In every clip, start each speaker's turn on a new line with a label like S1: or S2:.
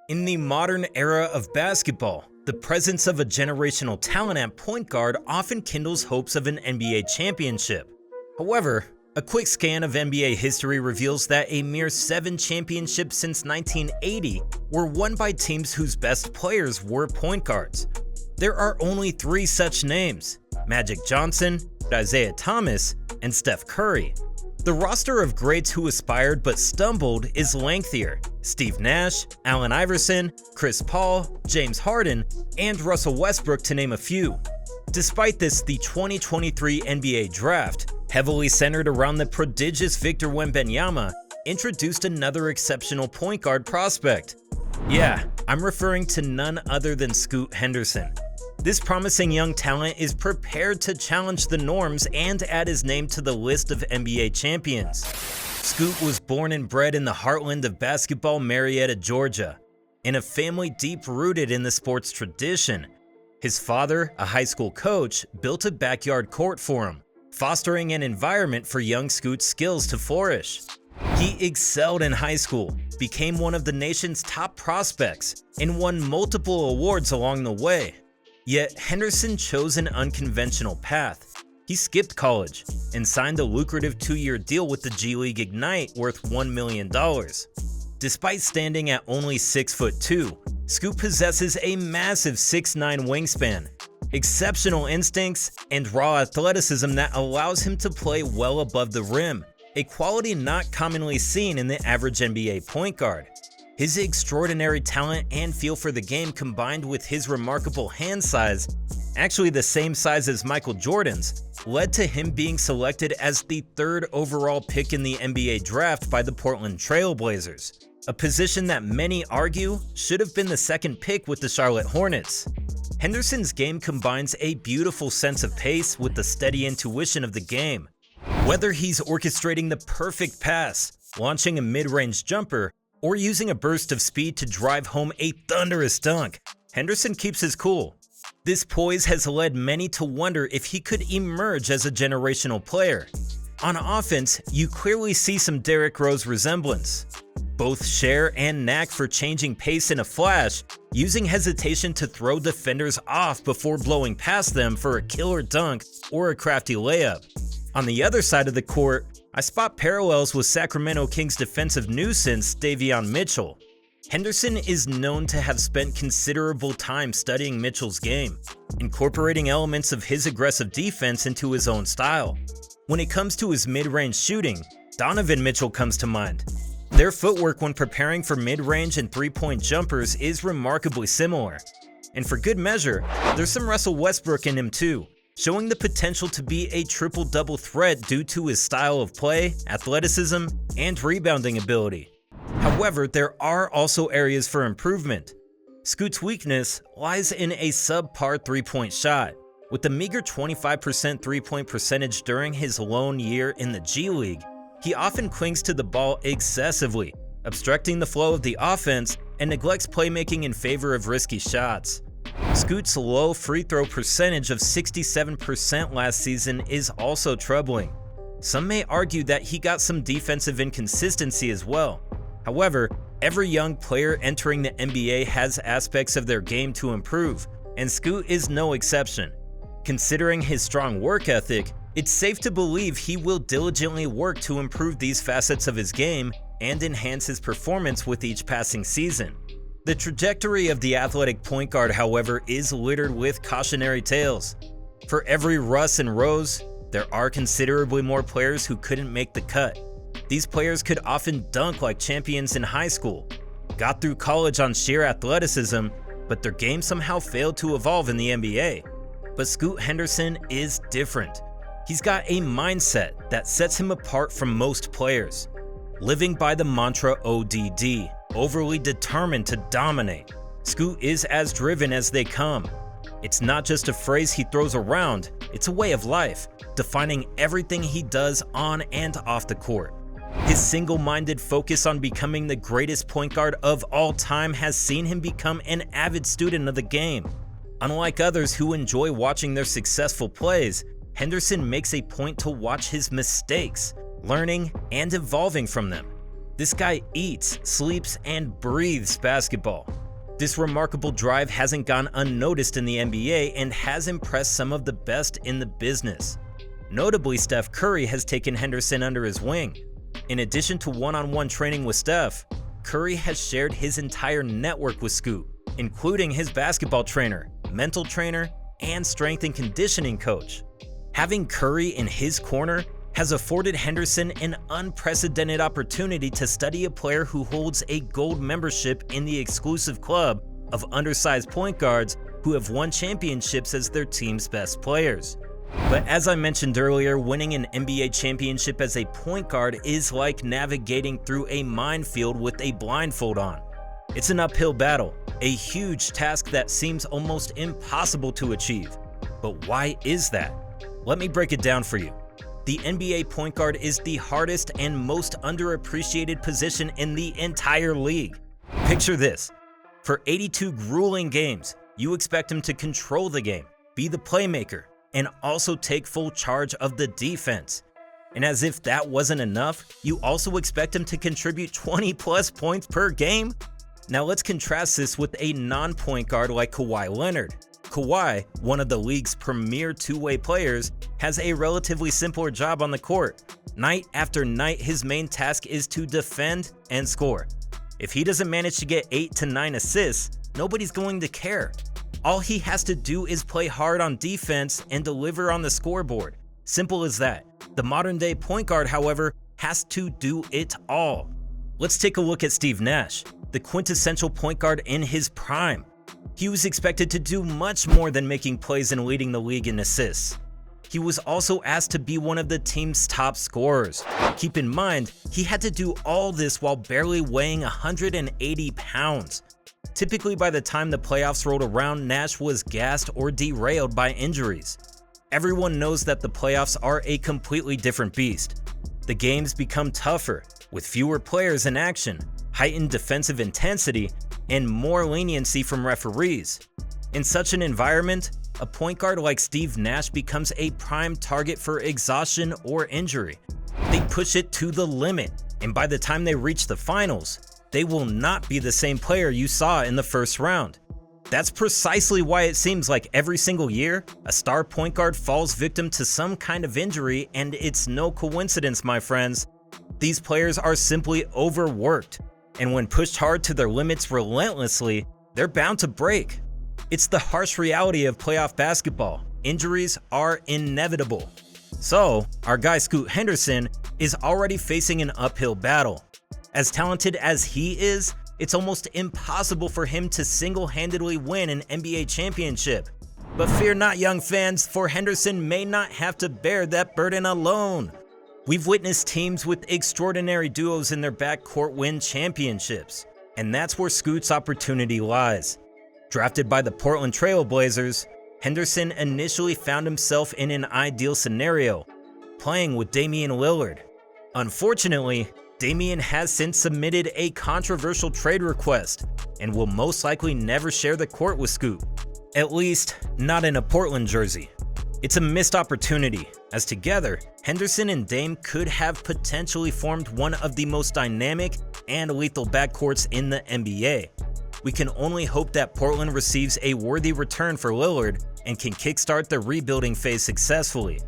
S1: In the modern era of basketball, the presence of a generational talent at point guard often kindles hopes of an NBA championship. However, a quick scan of NBA history reveals that a mere 7 championships since 1980 were won by teams whose best players were point guards. There are only 3 such names: Magic Johnson, Isaiah Thomas, and Steph Curry. The roster of greats who aspired but stumbled is lengthier: Steve Nash, Allen Iverson, Chris Paul, James Harden, and Russell Westbrook, to name a few. Despite this, the 2023 NBA Draft, heavily centered around the prodigious Victor Wembanyama, introduced another exceptional point guard prospect. Yeah, I'm referring to none other than Scoot Henderson. This promising young talent is prepared to challenge the norms and add his name to the list of NBA champions. Scoot was born and bred in the heartland of basketball, Marietta, Georgia, in a family deep-rooted in the sports tradition. His father, a high school coach, built a backyard court for him, fostering an environment for young Scoot's skills to flourish. He excelled in high school, became one of the nation's top prospects, and won multiple awards along the way. Yet Henderson chose an unconventional path. He skipped college and signed a lucrative 2-year deal with the G League Ignite worth $1 million. Despite standing at only 6'2", Scoot possesses a massive 6'9" wingspan, exceptional instincts, and raw athleticism that allows him to play well above the rim, a quality not commonly seen in the average NBA point guard. His extraordinary talent and feel for the game, combined with his remarkable hand size, actually the same size as Michael Jordan's, led to him being selected as the 3rd overall pick in the NBA draft by the Portland Trail Blazers, a position that many argue should have been the 2nd pick with the Charlotte Hornets. Henderson's game combines a beautiful sense of pace with the steady intuition of the game. Whether he's orchestrating the perfect pass, launching a mid-range jumper, or using a burst of speed to drive home a thunderous dunk, Henderson keeps his cool. This poise has led many to wonder if he could emerge as a generational player. On offense, you clearly see some Derrick Rose resemblance. Both share an knack for changing pace in a flash, using hesitation to throw defenders off before blowing past them for a killer dunk or a crafty layup. On the other side of the court, I spot parallels with Sacramento Kings defensive nuisance Davion Mitchell. Henderson is known to have spent considerable time studying Mitchell's game, incorporating elements of his aggressive defense into his own style. When it comes to his mid-range shooting, Donovan Mitchell comes to mind. Their footwork when preparing for mid-range and 3-point jumpers is remarkably similar. And for good measure, there's some Russell Westbrook in him too, showing the potential to be a triple-double threat due to his style of play, athleticism, and rebounding ability. However, there are also areas for improvement. Scoot's weakness lies in a subpar 3-point shot. With a meager 25% 3-point percentage during his lone year in the G League, he often clings to the ball excessively, obstructing the flow of the offense and neglects playmaking in favor of risky shots. Scoot's low free throw percentage of 67% last season is also troubling. Some may argue that he got some defensive inconsistency as well. However, every young player entering the NBA has aspects of their game to improve, and Scoot is no exception. Considering his strong work ethic, it's safe to believe he will diligently work to improve these facets of his game and enhance his performance with each passing season. The trajectory of the athletic point guard, however, is littered with cautionary tales. For every Russ and Rose, there are considerably more players who couldn't make the cut. These players could often dunk like champions in high school, got through college on sheer athleticism, but their game somehow failed to evolve in the NBA. But Scoot Henderson is different. He's got a mindset that sets him apart from most players, living by the mantra ODD. Overly determined to dominate. Scoot is as driven as they come. It's not just a phrase he throws around, it's a way of life, defining everything he does on and off the court. His single-minded focus on becoming the greatest point guard of all time has seen him become an avid student of the game. Unlike others who enjoy watching their successful plays, Henderson makes a point to watch his mistakes, learning and evolving from them. This guy eats, sleeps, and breathes basketball. This remarkable drive hasn't gone unnoticed in the NBA and has impressed some of the best in the business. Notably, Steph Curry has taken Henderson under his wing. In addition to one-on-one training with Steph, Curry has shared his entire network with Scoot, including his basketball trainer, mental trainer, and strength and conditioning coach. Having Curry in his corner has afforded Henderson an unprecedented opportunity to study a player who holds a gold membership in the exclusive club of undersized point guards who have won championships as their team's best players. But as I mentioned earlier, winning an NBA championship as a point guard is like navigating through a minefield with a blindfold on. It's an uphill battle, a huge task that seems almost impossible to achieve. But why is that? Let me break it down for you. The NBA point guard is the hardest and most underappreciated position in the entire league. Picture this. For 82 grueling games, you expect him to control the game, be the playmaker, and also take full charge of the defense. And as if that wasn't enough, you also expect him to contribute 20+ points per game? Now let's contrast this with a non-point guard like Kawhi Leonard. Kawhi, one of the league's premier two-way players, has a relatively simpler job on the court. Night after night, his main task is to defend and score. If he doesn't manage to get 8 to 9 assists, nobody's going to care. All he has to do is play hard on defense and deliver on the scoreboard. Simple as that. The modern-day point guard, however, has to do it all. Let's take a look at Steve Nash, the quintessential point guard in his prime. He was expected to do much more than making plays and leading the league in assists. He was also asked to be one of the team's top scorers. Keep in mind, he had to do all this while barely weighing 180 pounds. Typically, by the time the playoffs rolled around, Nash was gassed or derailed by injuries. Everyone knows that the playoffs are a completely different beast. The games become tougher, with fewer players in action, heightened defensive intensity, and more leniency from referees. In such an environment, a point guard like Steve Nash becomes a prime target for exhaustion or injury. They push it to the limit, and by the time they reach the finals, they will not be the same player you saw in the first round. That's precisely why it seems like every single year, a star point guard falls victim to some kind of injury, and it's no coincidence, my friends. These players are simply overworked, and when pushed hard to their limits relentlessly, they're bound to break. It's the harsh reality of playoff basketball. Injuries are inevitable. So, our guy Scoot Henderson is already facing an uphill battle. As talented as he is, it's almost impossible for him to single-handedly win an NBA championship. But fear not, young fans, for Henderson may not have to bear that burden alone. We've witnessed teams with extraordinary duos in their backcourt win championships, and that's where Scoot's opportunity lies. Drafted by the Portland Trail Blazers, Henderson initially found himself in an ideal scenario, playing with Damian Lillard. Unfortunately, Damian has since submitted a controversial trade request and will most likely never share the court with Scoot, at least not in a Portland jersey. It's a missed opportunity, as together, Henderson and Dame could have potentially formed one of the most dynamic and lethal backcourts in the NBA. We can only hope that Portland receives a worthy return for Lillard and can kickstart the rebuilding phase successfully.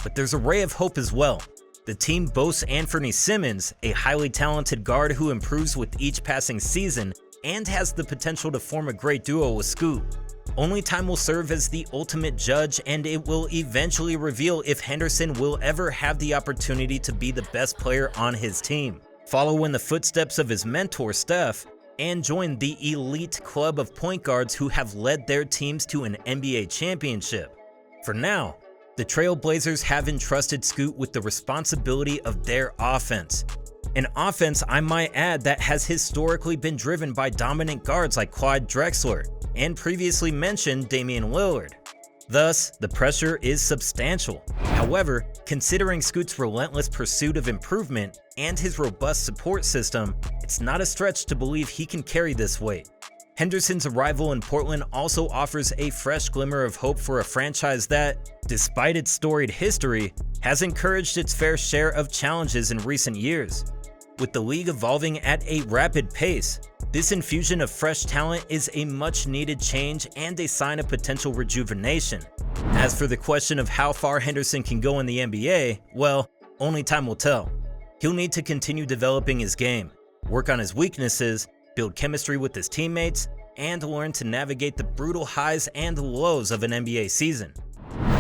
S1: But there's a ray of hope as well. The team boasts Anthony Simmons, a highly talented guard who improves with each passing season and has the potential to form a great duo with Scoot. Only time will serve as the ultimate judge, and it will eventually reveal if Henderson will ever have the opportunity to be the best player on his team, follow in the footsteps of his mentor Steph, and join the elite club of point guards who have led their teams to an NBA championship. For now, the Trail Blazers have entrusted Scoot with the responsibility of their offense. An offense, I might add, that has historically been driven by dominant guards like Clyde Drexler and previously mentioned Damian Lillard. Thus, the pressure is substantial. However, considering Scoot's relentless pursuit of improvement and his robust support system, it's not a stretch to believe he can carry this weight. Henderson's arrival in Portland also offers a fresh glimmer of hope for a franchise that, despite its storied history, has encouraged its fair share of challenges in recent years. With the league evolving at a rapid pace, This infusion of fresh talent is a much-needed change and a sign of potential rejuvenation. As for the question of how far Henderson can go in the NBA, well, only time will tell. He'll need to continue developing his game, work on his weaknesses, build chemistry with his teammates, and learn to navigate the brutal highs and lows of an NBA season.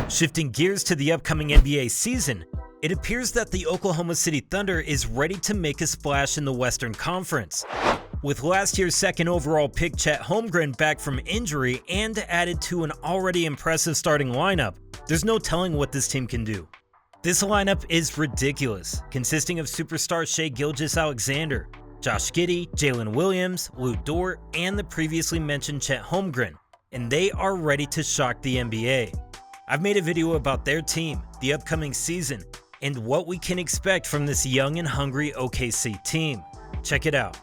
S1: Shifting gears to the upcoming NBA season, it appears that the Oklahoma City Thunder is ready to make a splash in the Western Conference. With last year's second overall pick Chet Holmgren back from injury and added to an already impressive starting lineup, there's no telling what this team can do. This lineup is ridiculous, consisting of superstar Shai Gilgeous-Alexander, Josh Giddey, Jalen Williams, Lou Dort, and the previously mentioned Chet Holmgren, and they are ready to shock the NBA. I've made a video about their team, the upcoming season, and what we can expect from this young and hungry OKC team. Check it out.